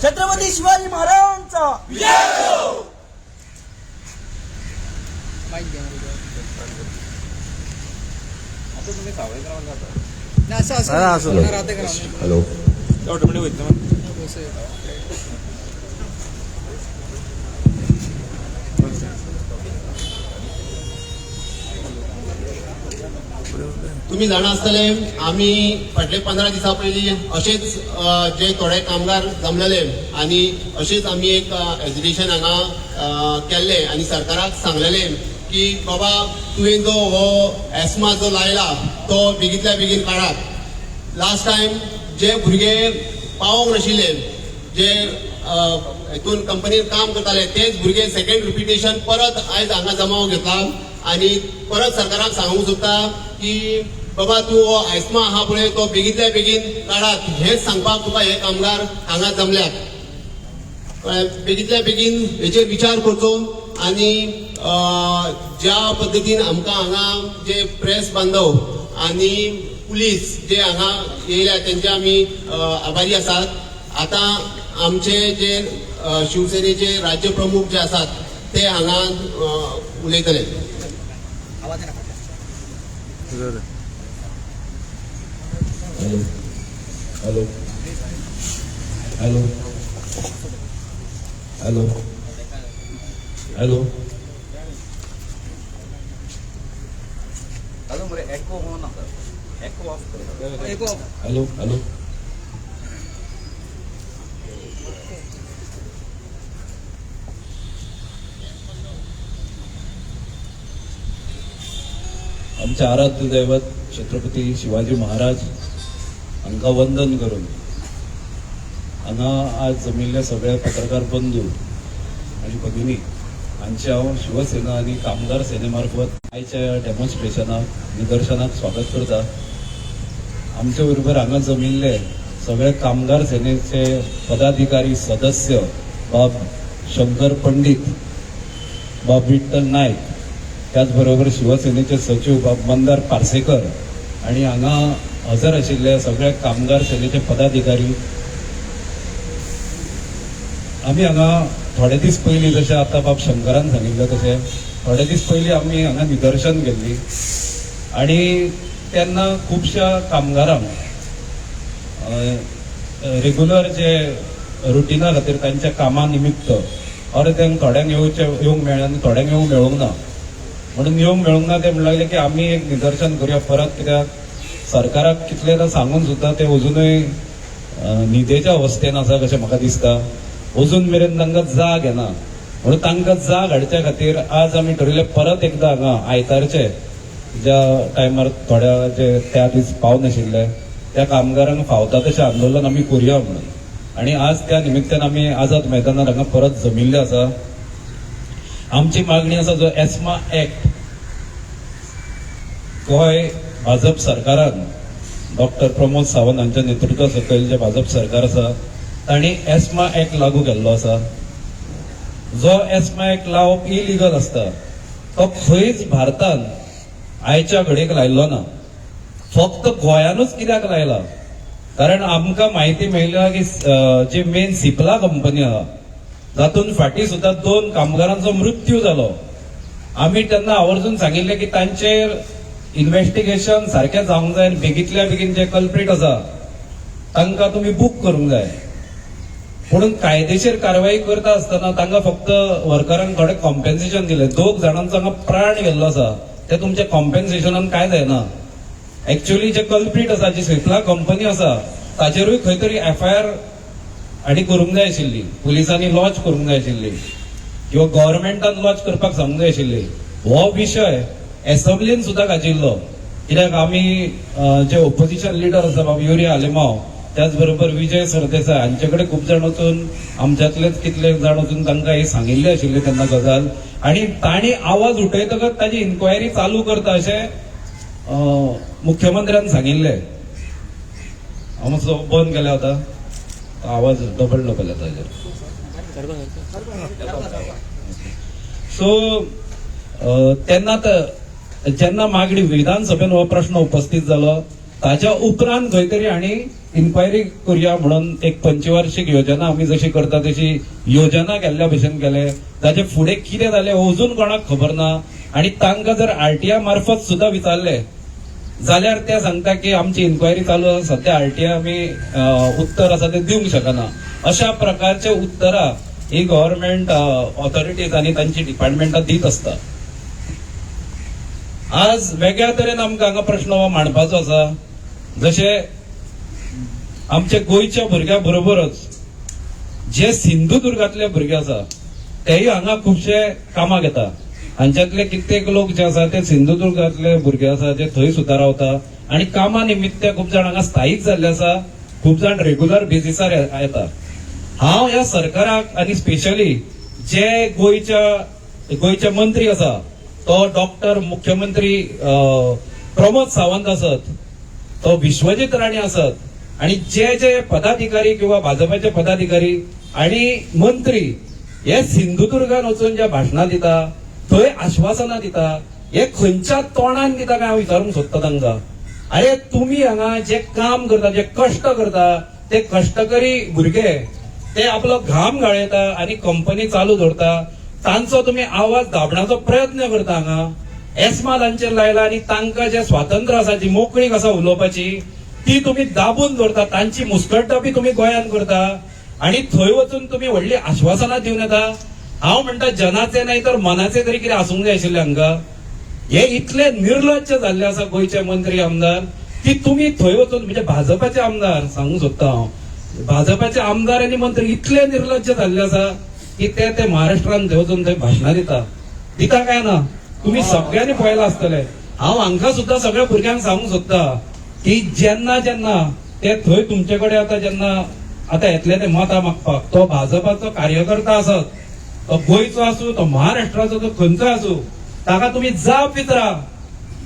छत्रपती शिवाजी महाराजांचा हॅलो तुम्ही जाणा आसतले आम्ही फाटले 15 दिसा पयलीं अशेच जे थोडे कामगार जमलेले आनी अशेच आमी एक एजुकेशन हांगा केल्ले आनी सरकाराक सांगलेले की बाबा तुवें जो हो एस्मा जो लायला तो बेगीतल्या बेगीन काडात. लास्ट टायम जे भुरगे पावोंक नाशिल्ले जे हितून कंपनीन काम करताले तेच भुरगे सेकंड रिपिटेशन परत आयज हांगा जमाव घेतला आनी परत सरकाराक सांगूंक सोदता की बाबा तूं हो एस्मा आहा पळय तो बेगीतल्या बेगीन काडात हेच सांगपाक तुका हे कामगार हांगा जमल्यात. बेगीतल्या बेगीन हेचेर विचार करचो आनी ज्या पद्दतीन आमकां हांगा जे प्रेस बांधव आनी पुलीस जे हांगा येयल्या तेंचे आमी आभारी आसात. आतां आमचे जे शिवसेनेचे राज्य प्रमुख जे आसात ते हांगा उलयतले. Hello hello hello hello hello मरे एको हो ना सर एको ऑफ कर एको हॅलो हॅलो आमचे आराध्य दैवत छत्रपती शिवाजी महाराज हांका वंदन करून हांगा आज जमिल्ल्या सगळ्या पत्रकार बंधू आणि भगिनी हांचे हांव शिवसेना आनी कामगार सेने मार्फत आयच्या डेमॉन्स्ट्रेशनाक निदर्शनाक स्वागत करता. आमचे बरोबर हांगा जमिल्ले सगळे कामगार सेनेचे पदाधिकारी सदस्य बाब शंकर पंडित, बाब विठ्ठल नायक, त्याचबरोबर शिवसेनेचे सचिव बाब मंदार पार्सेकर आणि हांगा हजर आशिल्ले सगळे कामगार सेनेचे पदाधिकारी. आमी हांगा थोडे दीस पयलीं जशें आतां बाब शंकरान सांगिल्लें तशें थोडे दीस पयलीं आमी हांगा निदर्शन केल्ली आनी तेन्ना खुबश्या कामगारांक रेग्युलर जे रुटिना खातीर तांच्या कामा निमित्त ऑर तांकां थोड्यांक येवंक मेळ्ळें आनी थोड्यांक येवंक मेळूंक ना. म्हणून येवंक मेळूंक ना ते म्हणून लागले की आमी एक निदर्शन करूया परत, कित्याक सरकाराक कितलेंदा सांगून सुद्दां ते अजुनूय न्हिदेच्या अवस्थेन आसा कशें म्हाका दिसता. अजून मेरेन तांकां जाग येना. म्हणून तांकां जाग हाडच्या खातीर आज आमी ठरयलें परत एकदां हांगा आयतारचे ज्या टायमार थोड्या जे त्या दीस पावनाशिल्ले त्या कामगारांक फावता तशें आंदोलन आमी करुया म्हणून. आनी आज त्या निमित्तान आमी आझाद मैदानार हांगा परत जमिल्ले आसा. आमची मागणी आसा जो एस्मा एक्ट गोंय भाजप सरकारान डॉक्टर प्रमोद सावंत हांच्या नेतृत्वा सकयल जे भाजप सरकार आसा तांणी एस्मा एक्ट लागू केल्लो आसा. जो एस्मा एक्ट लावप इलिगल आसता तो खंयच भारतान आयच्या घडयेक लायल्लो ना. फक्त गोंयानूच कित्याक लायला कारण आमकां म्हायती मेळ्ळ्या की जी मेन सिप्ला कंपनी आहा जातून फाटीं सुद्दां 2 कामगारांचो मृत्यू जालो. आमी तेन्ना आवर्जून सांगिल्लें की तांचेर इन्व्हेस्टिगेशन सारकें जावंक जाय आनी बेगीतल्या बेगीन जे कल्प्रीट आसा तांकां तुमी बूक करूंक जाय. म्हणून कायदेशीर कारवाई करता आसतना तांकां फक्त वर्करांक थोडे कॉम्पेन्सेशन दिलें. 2 जाणांचो हांगा प्राण गेल्लो आसा ते तुमच्या कॉम्पेन्सेशनान काय जायना. एक्चुअली जे कल्प्रीट आसा जी सिप्ला कंपनी आसा ताचेरूय खंय तरी FIR हाडी करूंक जाय आशिल्ली, पुलिसांनी लॉन्च करूंक जाय आशिल्ली किंवा गव्हर्मेंटान लॉन्च करपाक सांगूंक जाय आशिल्ली. हो विशय एसेंब्लीन सुद्दां गाजिल्लो कित्याक आमी जे ओपोजिशन लिडर आसा बाबा युरिया आलेमाव त्याचबरोबर विजय सरदेसाय हांचे कडेन खूब जाण वचून आमच्यातलेच कितले जाण वचून तांकां हे सांगिल्ले आशिल्ले तेन्ना गजाल आनी तांणी आवाज उठयतकच ताची इन्क्वायरी चालू करता अशें मुख्यमंत्र्यान सांगिल्लें. हांव मातसो बंद केल्या होता आवाज डबल येता सो तेन्ना जेन्ना मागणी विधानसभेन हो प्रश्न उपस्थित जालो ताच्या उपरांत खंय तरी हांणी इन्क्वायरी करूया म्हणून एक पंचवार्षिक योजना आम्ही जशी करता तशी योजना केल्ल्या भशेन केले. ताचे फुडें कितें जालें अजून कोणाक खबर ना. आणि तांकां जर आरटीआय मार्फत सुद्धा विचारले जाल्यार ते सांगता की आमची इन्क्वायरी चालू आसा, सध्या आरटीआय आमी उत्तर आसा ते दिवंक शकना. अशा प्रकारचे उत्तरां ही गव्हर्नमेंट ऑथॉरिटीज आणि तांची डिपार्टमेंटां दित असता. आज वेगळ्या तरेन आमकां हांगा प्रश्न हो मांडपाचो आसा. जशे आमचे गोंयच्या भुरग्या बरोबरच जे सिंधुदुर्गातले भुरगे आसा तेही हांगा खुबशे कामाक येता. हांच्यातले कित्येक लोक जे आसा ते सिंधुदुर्गातले भुरगे आसा जे थंय सुद्दां रावता आणि कामा निमित्त खूप जाण हांगा स्थायीक जाल्ले आसा. खूप जाण रेग्युलर बेसिसार येता. हांव ह्या सरकाराक आणि स्पेशली जे गोंयचे मंत्री आसा तो डॉक्टर मुख्यमंत्री प्रमोद सावंत आसत, तो विश्वजीत राणे आसत आणि जे पदाधिकारी किंवा भाजपाचे पदाधिकारी आणि मंत्री हे सिंधुदुर्गान वचून जे भाशणां दिता, थंय आश्वासनां दिता, हे खंयच्या तोंडान दिता काय हांव विचारूंक सोदता तांकां. अरे तुम्ही हांगा जे काम करता, जे कश्ट करता, ते कश्टकरी भुरगे ते आपलो घाम गाळयता आणि कंपनी चालू दवरता. तांचो तुम्ही आवाज दाबण्याचो प्रयत्न करता. हांगा एस्मा तांचेर लायला आणि तांकां जे स्वातंत्र्य आसा, जी मोकळीक आसा उलोवपाची, ती तुम्ही दाबून दवरता. तांची मुस्कटटां बी तुम्ही गोंयांत करता आणि थंय वचून तुम्ही व्हडली आश्वासनां दिवन येता. हांव म्हणटा जनाचे नाही तर मनाचे तरी कितें आसूंक जाय आशिल्लें हांकां. हे इतले निर्लज्ज जाल्ले आसा गोंयचे मंत्री आमदार की तुम्ही थंय वचून, म्हणजे भाजपाचे आमदार सांगूंक सोदता हांव, भाजपाचे आमदार आनी मंत्री इतले निर्लज्ज जाल्ले आसा की ते महाराष्ट्रान थंय वचून थंय भाशणां दिता काय ना. तुम्ही सगळ्यांनी पळयलां आसतलें. हांव हांकां सुद्दां सगळ्या भुरग्यांक सांगूंक सोदता की जेन्ना ते थंय तुमचे कडेन आता येतले ते मतां मागपाक, तो भाजपाचो कार्यकर्ता आसत, तो गोंयचो आसूं, तो महाराष्ट्राचो, तो खंयचोय आसूं, ताका तुम्ही जाप विचारा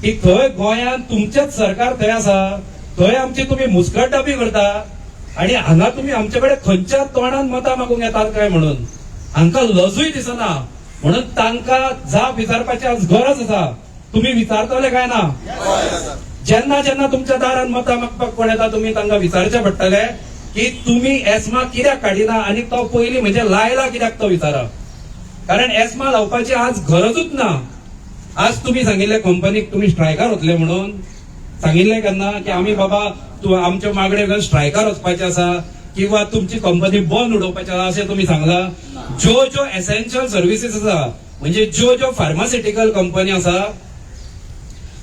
की थंय गोंयांत तुमचेच सरकार थंय आसा, थंय आमची तुम्ही मुस्कटटां बी करता आणि हांगा तुम्ही आमचे कडेन खंयच्या तोंडान मतां मागूंक येतात काय म्हणून हांकां लजूय दिसना. म्हणून तांकां जाप विचारपाची आज गरज आसा. तुम्ही विचारतले काय ना? जेन्ना तुमच्या दारान मतां मागपाक कोण येता तुम्ही तांकां विचारचें पडटले की तुम्ही एस्मा कित्याक काडिना आणि तो पयलीं म्हणजे लायला कित्याक तो विचारा. कारण एस्मा लावपाची आज गरजूच ना. आज तुम्ही सांगिल्ले कंपनीक तुम्ही स्ट्रायकार वतले म्हणून सांगिल्ले केन्ना की आमी बाबा आमच्या मागणे घेवन स्ट्रायकार वचपाचे आसा किंवा तुमची कंपनी बंद उडोवपाची आसा अशें तुम्ही सांगला. ज्यो एसेन्शियल सर्व्हिसीस आसा, म्हणजे ज्यो फार्मास्युटिकल कंपनी आसा,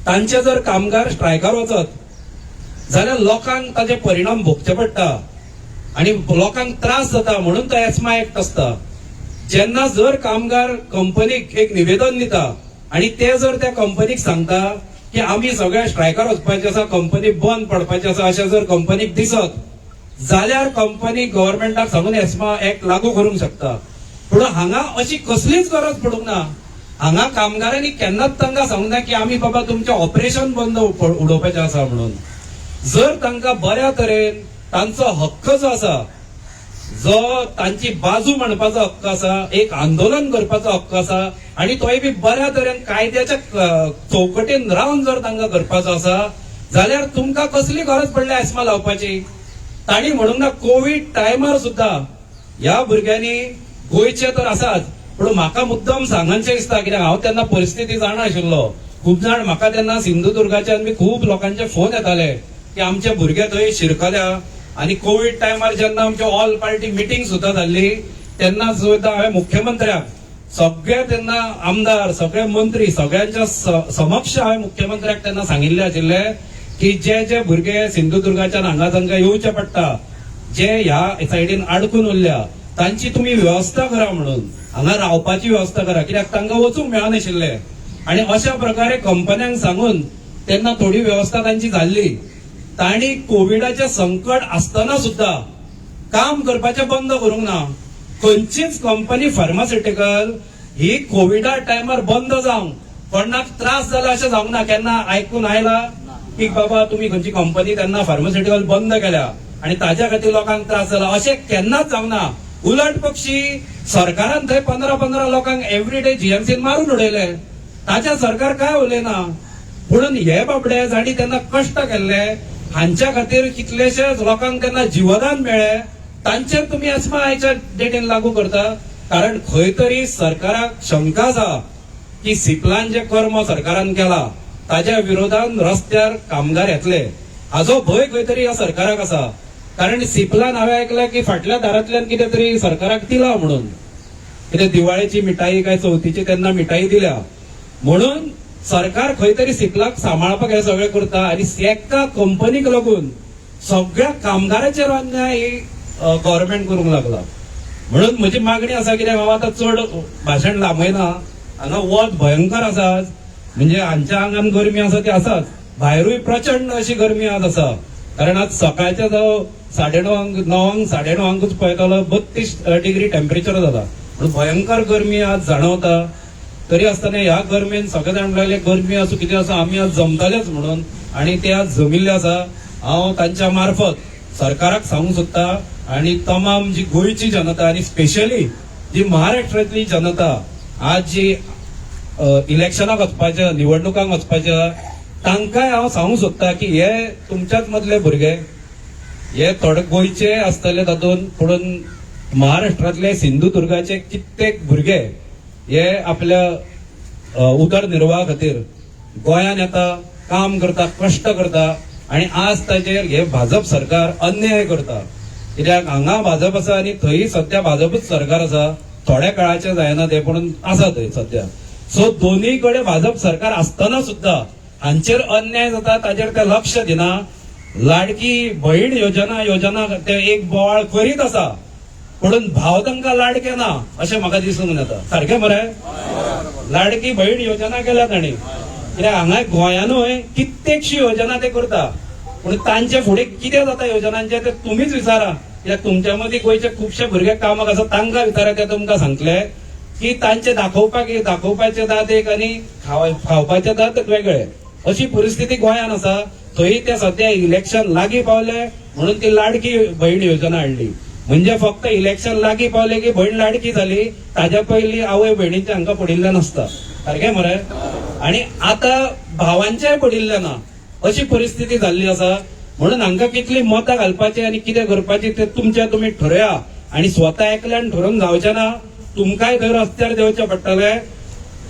तांचे जर कामगार स्ट्रायकार वचत जाल्यार लोकांक ताचे परिणाम भोगचे पडटा आणि लोकांक त्रास जाता. म्हणून तो एस्मा एक्ट आसता. जेन्ना जर कामगार कंपनीक एक निवेदन दिता आणि ते जर त्या कंपनीक सांगता की आम्ही सगळ्या स्ट्रायकार वचपाचे आसा, कंपनी बंद पडपाची आसा अशें जर कंपनीक दिसत जाल्यार कंपनी गव्हर्नमेंटाक सांगून एस्मा एक्ट लागू करूंक शकता. पूण हांगा अशी कसलीच गरज पडूंक ना. हांगा कामगारांनी केन्नाच तांकां सांगूंक ना की आमी बाबा तुमचें ऑपरेशन बंद उडोवपाचें आसा म्हणून. जर तांकां बऱ्या तरेन तांचो हक्क जो आसा, जो तांची बाजू म्हणपाचो हक्क आसा, एक आंदोलन करपाचो हक्क आसा आणि तोय बी बऱ्या तरेन कायद्याच्या चौकटीन रावन जर तांकां करपाचो आसा जाल्यार तुमकां कसली गरज पडल्या एस्मा लावपाची. तांणी म्हणूंक ना कोविड टायमार सुद्दां ह्या भुरग्यांनी गोंयचे तर आसाच, पूण म्हाका मुद्दम सांगनशें दिसता कित्याक हांव तेन्ना परिस्थिती जाणा आशिल्लो. खूब जाण म्हाका तेन्ना सिंधुदुर्गाच्यान बी खूब लोकांचे फोन येताले की आमचे भुरगे थंय शिरकल्या. आणि कोविड टायमार जेन्ना आमची ऑल पार्टी मिटींग सुद्दां जाल्ली तेन्ना सुद्दां हांवें मुख्यमंत्र्याक सगळे तेन्ना आमदार, सगळे मंत्री, सगळ्यांच्या समक्ष हांवें मुख्यमंत्र्याक तेन्ना सांगिल्लें आशिल्लें की जे भुरगे सिंधुदुर्गाच्यान हांगा तांकां येवचे पडटा, जे ह्या सायडीन आडकून उरल्या, तांची तुम्ही व्यवस्था करा म्हणून. हांगा रावपाची व्यवस्था करा कित्याक तांकां वचूंक मेळनाशिल्लें. आणि अशा प्रकारे कंपन्यांक सांगून तेन्ना थोडी व्यवस्था तांची जाल्ली. तांणी कोविडाचे संकट आसतना सुद्दां काम करपाचें बंद करूंक ना. खंयचीच कंपनी फार्मास्युटिकल ही कोविडा टायमार बंद जावंक, कोणाक त्रास जाला अशें जावंक ना. केन्ना आयकून आयला की बाबा तुम्ही खंयची कंपनी तेन्ना फार्मास्युटिकल बंद केल्या आणि ताच्या खातीर लोकांक त्रास जाला अशें केन्नाच जावंक ना. उलट पक्षी सरकारान थंय 15 लोकांक एवरीडे जीएमसीन मारून उडयले. ताच्या सरकार काय उलयना. म्हणून हे बाबडे जाणी तेन्ना कश्ट केल्ले हांच्या खातीर कितलेशेच लोकांक तेन्ना जीवदान मेळ्ळें तांचेर तुम्ही एस्मा आयच्या डेटीन लागू करता. कारण खंय तरी सरकाराक शंका आसा की सिपलान जे कर्म सरकारान केला ताच्या विरोधात रस्त्यार कामगार येतले हाजो भंय खंय तरी ह्या सरकाराक आसा. कारण सिपलान हांवें आयकलां की फाटल्या दारांतल्यान कितें तरी सरकाराक दिला म्हणून, कितें दिवाळेची मिठाई काय चवथीची तेन्ना मिठाई दिल्या म्हणून सरकार खंय तरी सिपलाक सांबाळपाक हे सगळें करता. आनी एका कंपनीक लागून सगळ्या कामगारांचेर अन्याय गव्हर्नमेंट करूंक लागला. म्हणून म्हजी मागणी आसा, कित्याक हांव आतां चड भाशण लांबयना, हांगा वत भयंकर आसा. म्हणजे हांच्या आंगान गरमी आसा ती आसाच, भायरूय प्रचंड अशी गरमी आज आसा. कारण आज सकाळच्या जावं 9:30 9:30 पळयतालो 32 डिग्री टेम्परेचर जाला. भयंकर गरमी आज जाणवता. तरी आसतना ह्या गरमेन सगळे जाण लागले गरमी असो कितें आसा आमी आज जमतलेच म्हणून, आणि ते आज जमिल्ले आसा. हांव तांच्या मार्फत सरकाराक सांगूंक सोदता आणि तमाम जी गोंयची जनता आणि स्पेशली जी महाराष्ट्रांतली जनता आज जी इलेक्शनाक वचपाच्या निवडणुकांक वचपाच्या तांकांय हांव सांगूंक सोदता की हे तुमच्याच मदले भुरगे, हे थोडे गोंयचे आसतले तातूंत, पुणून महाराष्ट्रांतले सिंधुदुर्गाचे कित्येक भुरगे हे आपल्या उदरनिर्वाहा खातीर गोंयान येता, काम करता, कश्ट करता आणि आज ताचेर हे भाजप सरकार अन्याय करता. कित्याक हांगा भाजप आसा आणि थंय सध्या भाजपच सरकार आसा. थोड्या काळाचे जायना ते म्हणून आसा थंय सध्या. सो दोन्ही कडे भाजप सरकार आसतना सुद्धा हांचेर अन्याय जाता ताचेर ते लक्ष दिना. लाडकी बहीण योजना ते एक बोवाळ करीत आसा, म्हणून भाव तांकां लाडके ना अशें म्हाका दिसूंक येता. सारखें मरे? लाडकी बहीण योजना केल्या तांणी, कित्याक हांगा गोंयानूय कित्येकशी योजना ते करता, पूण तांचे फुडें कितें जाता योजनांचे ते तुमीच विचारा. कित्याक तुमच्या मदीं गोंयचे खुबशे भुरगे कामाक आसा तांकां विचारा, ते तुमकां सांगतले की तांचे दाखोवपाचे दात एक आनी खावपाचे दात वेगळे. अशी परिस्थिती गोंयान आसा. थंय ते सध्या इलेक्शन लागीं पावले म्हणून ती लाडकी बहीण योजना हाडली. म्हणजे फक्त इलेक्शन लागीं पावले की बहीण लाडकी जाली, ताज्या पयलीं आवय भयणींचे हांकां पडिल्ले नासता. सारखें मरे? आणि आता भावांचेय पडिल्ले ना अशी परिस्थिती जाल्ली आसा. म्हणून हांकां कितली मतां घालपाची आनी कितें करपाची ते तुमी ठरया. आणि स्वता एकल्यान ठरोवन जावचें ना. तुमकांय थंय रस्त्यार देंवचें पडटलें.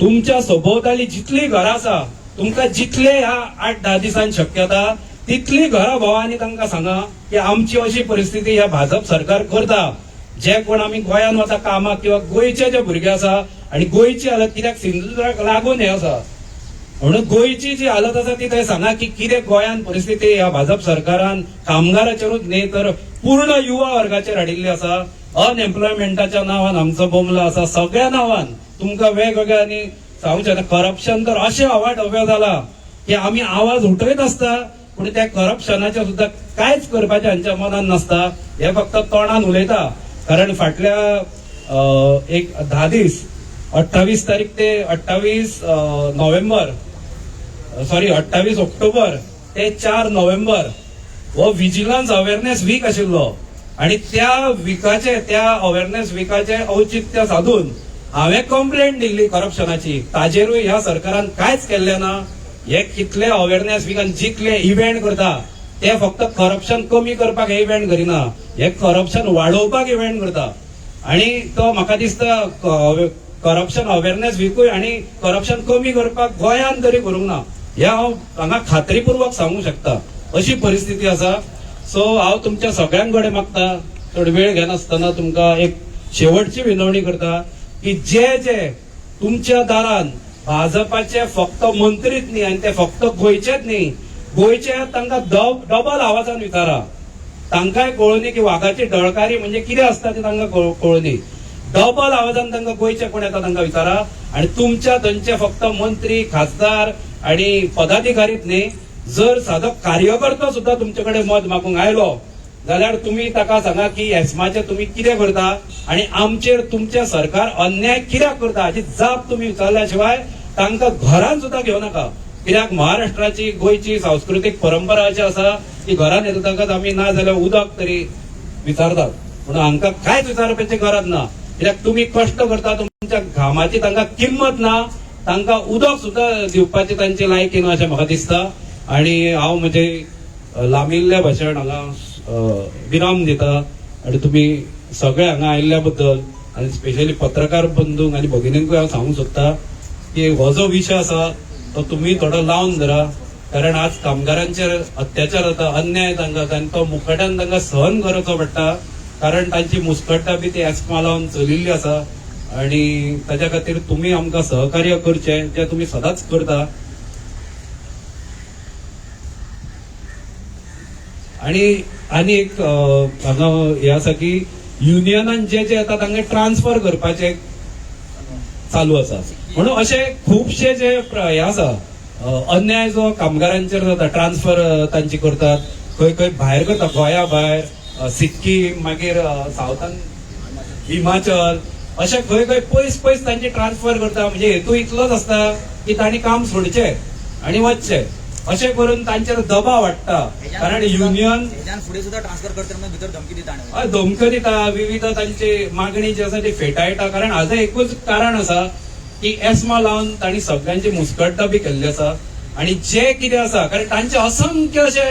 तुमच्या सभोवताली जितली घरां आसा, तुमकां जितले ह्या 8-10 दिसांनी शक्य जाता तितली घरां भोंवानी तांकां सांगा की आमची अशी परिस्थिती ह्या भाजप सरकार करता. जे कोण आमी गोंयान वता कामाक किंवा गोंयचे जे भुरगे आसा, आणि गोंयची हालत कित्याक सिंधुदुर्गाक लागून हे आसा, म्हणून गोंयची जी हालत आसा ती थंय सांगा की कितें गोंयान परिस्थिती ह्या भाजप सरकारान कामगाराचेरूच न्ही तर पूर्ण युवा वर्गाचेर हाडिल्ली आसा. अनएम्प्लॉयमेंटाच्या नांवान आमचो बोमलो आसा. सगळ्या नांवान तुमकां वेगवेगळ्या आनी सांगूचे करप्शन तर अशें अवाढव्य जाला की आमी आवाज उठयत आसता, पूण त्या करप्शनाचे सुद्धा कांयच करपाचें हांच्या मनान नासता. हे फक्त तोंडान उलयता. कारण फाटल्या एक 10 दीस 28 तारीख ते 28 ऑक्टोबर ते 4 नोव्हेंबर हो विजिलन्स अवेअरनेस वीक आशिल्लो. आणि त्या अवेअरनेस विकाचे औचित्य साधून हांवें कंप्लेंट दिल्ली करप्शनाची. ताजेरूय ह्या सरकारान कांयच केल्लें ना. हे कितले अवेअरनेस विकान जितले इव्हेंट करता ते फक्त करप्शन कमी करपाक हे इव्हेंट करिना, हे करप्शन वाडोवपाक इव्हेंट करता. आणि तो म्हाका दिसता करप्शन अवेअरनेस विकूय आणि करप्शन कमी करपाक गोंयान तरी करूंक ना. हे हांव हांगा खात्रीपूर्वक सांगूंक शकता. अशी परिस्थिती आसा. सो हांव तुमच्या सगळ्यांकडे मागता, थोडो वेळ घेनासतना तुमकां एक शेवटची विनवणी करता की जे तुमच्या दारान भाजपाचे फक्त मंत्रीच न्ही आणि ते फक्त गोंयचेच न्ही, गोंयचे तांकां डबल आवाजान विचारा. तांकांय कळुनी की वाघाची डळकारी म्हणजे कितें आसता ते तांकां कळुनी. डबल आवाजान तांकां गोंयचे कोण येता तांकां विचारा. आणि तुमच्या थंयचे फक्त मंत्री, खासदार आणि पदाधिकारीच न्ही, जर सादो कार्यकर्तो सुद्धा तुमचे कडेन मत मागूंक आयलो जाल्यार तुम्ही ताका सांगा की एस्माचे तुम्ही कितें करता आणि आमचेर तुमचे सरकार अन्याय कित्याक करता हाची जाप तुम्ही विचारल्या शिवाय तांकां घरान सुद्धा घेवं नाका. कित्याक महाराष्ट्राची गोंयची सांस्कृतीक परंपरा अशी आसा की घरान येतकच आमी ना जाल्यार उदक तरी विचारतात, म्हणून हांकां कांयच विचारपाची गरज ना. कित्याक तुम्ही कश्ट करता, तुमच्या घामाची तांकां किंमत ना, तांकां उदक सुद्धा दिवपाची तांची लायकी ना अशें म्हाका दिसता. आणि हांव म्हणजे लांबिल्ल्या भाशण हांगा विराम दिता आनी तुमी सगळे हांगा आयिल्ल्या बद्दल आनी स्पेशली पत्रकार बंधूंक आनी भगिनींकूय हांव सांगूंक सोदता की हो जो विशय आसा तो तुमी थोडो लावन धरा, कारण आज कामगारांचेर अत्याचार जाता, अन्याय तांकां आनी तो मुखाट्यान तांकां सहन करचो पडटा, कारण तांची मुस्कटां बी ती एस्मा लावन चलिल्ली आसा आणि ताच्या खातीर तुमी आमकां सहकार्य करचें जें तुमी सदांच करता. आनी एक हांगा हें आसा की युनियनान जे जे येता तांकां ट्रान्सफर करपाचें चालू आसा, म्हणून अशे खुबशे जे हे आसा अन्याय जो कामगारांचेर जाता, ट्रान्सफर तांची करतात, खंय खंय भायर करता, गोंया भायर, सिक्कीम, मागीर सावथान हिमाचल, अशे खंय खंय पयस पयस तांची ट्रान्सफर करता. म्हणजे हेतू इतलोच आसता की तांणी काम सोडचें आनी वचचें, अशें करून तांचेर दबाव वाडटा, कारण युनियन फुडें सुद्धा ट्रान्सफर करता म्हणून भितर धमकी दिता हय धमक्यो दिता, विविध तांची मागणी जी आसा ती फेटाळटा. कारण हाजें एकूच कारण आसा की एस्मा लावन तांणी सगळ्यांची मुस्कटां बी केल्ली आसा, आनी जे कितें आसा कारण तांचे असंख्य अशे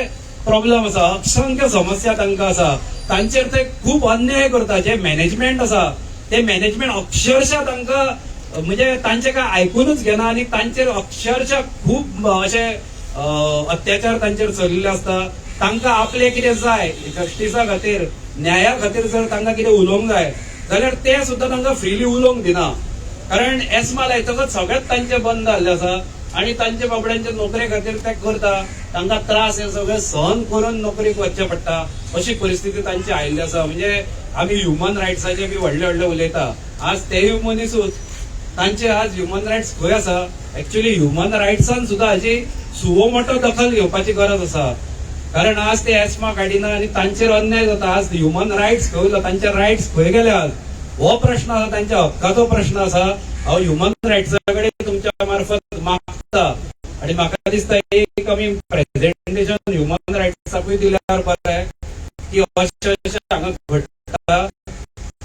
प्रॉब्लेम आसा, असंख्य समस्या तांकां आसा, तांचेर ते खूब अन्याय करता. जे मॅनेजमेंट आसा ते मॅनेजमेंट अक्षरशः तांकां म्हणजे तांचे काय आयकूनच घेना आनी तांचेर अक्षरशः खूब अशे अत्याचार तांचेर चलिल्ले आसता. तांकां आपले कितें जाय जस्टिसा खातीर, न्याया खातीर जर तांकां कितें उलोवंक जाय जाल्यार ते सुद्दां तांकां फ्रिली उलोवंक दिना, कारण एस्मा लायतकच सगळेंच तांचे बंद जाल्ले आसा आनी तांचे बाबड्यांचे नोकरे खातीर ते करता. तांकां त्रास हे सगळे सहन करून नोकरीक वचचें पडटा, अशी परिस्थिती तांची आयिल्ली आसा. म्हणजे आमी ह्युमन रायट्साचे बी व्हडले व्हडले उलयता, आज तेय मनीसूच तांचे आज ह्युमन रायट्स खंय आसा. एक्चुअली ह्युमन रायट्सान सुद्दां हाजी सुवो मोठो दखल घेवपाची गरज आसा, कारण आज ते एस्मा काडिना आनी तांचेर अन्याय जाता. आज ह्युमन रायट्स खंय उरला, तांचे रायट्स खंय गेले आज, हो प्रश्न आसा, तांच्या हक्काचो प्रश्न आसा. हांव ह्युमन रायट्सा कडेन तुमच्या मार्फत मागता आनी म्हाका दिसता एक आमी प्रेझेंटेशन ह्युमन रायट्साकूय दिल्यार बरें, की अशें हांगा घडटा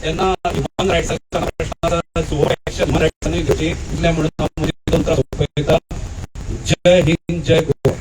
तेन्ना ह्युमन रायट्साचो प्रश्न आसा, सुवो एक्शन ह्युमन रायट्सांनी घेवची म्हणून हांव म्हजी तंत्रां सोंपयता. जय हिंद, जय गोवा.